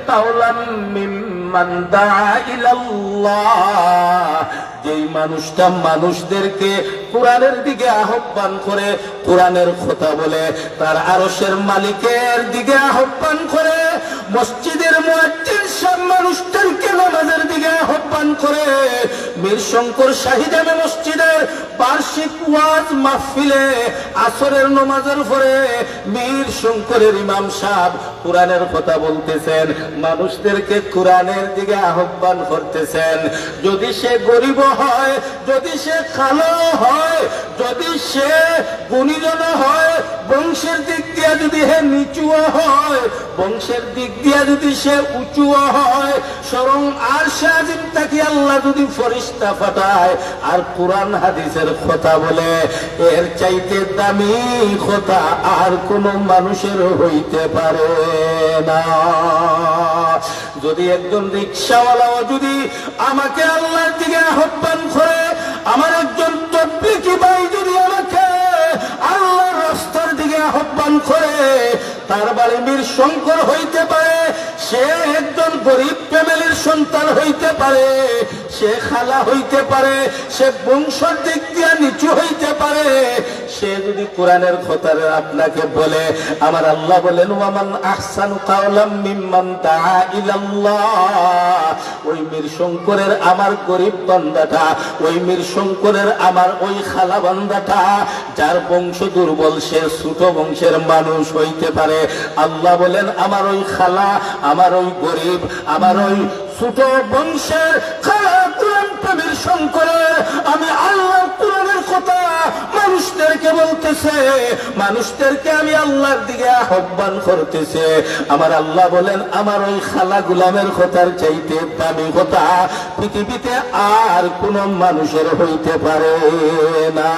কাওলাম মিম্মান দাআ ইলাল্লাহ, যেই মানুষটা মানুষদেরকে কোরআনের দিকে আহ্বান করে, কোরআনের কথা বলে, তার আরশের মালিকের দিকে আহ্বান করে, মসজিদের মুয়াজ্জিন সব মানুষদেরকে নামাজের দিকে আহ্বান করে, মীর শঙ্কর শাহী জামে মসজিদের বার্ষিক ওয়াজ মাহফিলে আসরের নামাজের পরে মীর শঙ্করের ইমাম সাহেব কোরআনের কথা বলতেছেন, মানুষদেরকে কোরআনের দিকে আহ্বান করতেছেন। যদি সে গরিব হয়, যদি সে কালো হয়, যদি সে গুণীজন হয়, বংশের দিক দিয়ে যদি হে নিচুও হয়, বংশের দিক দিয়ে যদি সে উঁচুও হয়, স্বয়ং আরশে আজিম তাকে আল্লাহ যদি ফেরেশতা পাঠায় আর কোরআন হাদিসের কথা বলে, এর চাইতে দামি কথা আর কোন মানুষের হইতে পারে না। যদি একজন রিকশাওয়ালাও যদি আমাকে আল্লাহর দিকে আহ্বান করে, আমার একজন তবলিগী ভাই যদি আমাকে আল্লাহর রাস্তার দিকে আহ্বান করে, তার বাড়ি মীর শঙ্কর হইতে পারে, সে একজন গরিব ফ্যামিলির সন্তান হইতে পারে, সে খালা হইতে পারে, সে বংশের দিক দিয়ে নিচু হইতে পারে, সে যদি কোরআনের কথা আপনাকে বলে, আমার আল্লাহ বলেন ওয়ামান আহসানু কাওলাম মিম্মান দাআ ইলাল্লাহ, ওই মীর শঙ্করের আমার গরিব বান্দাটা, ওই মীর শঙ্করের আমার ওই খালা বান্দাটা, যার বংশ দুর্বল, সে ছোট বংশের মানুষ হইতে পারে, আল্লাহ বলেন আমার ওই খালা, আমার ওই গরিব, আমার ওই ছোট বংশের খালা কোরআন প্রেমীর শঙ্করের আমি আল্লাহ কোরআনের কথা মানুষদেরকে বলতেছে, মানুষদেরকে আমি আল্লাহর দিকে আহ্বান করতেছে, আমার আল্লাহ বলেন আমার ওই খালা গুলামের কথার চাইতে দামি কথা পৃথিবীতে আর কোন মানুষের হইতে পারে না।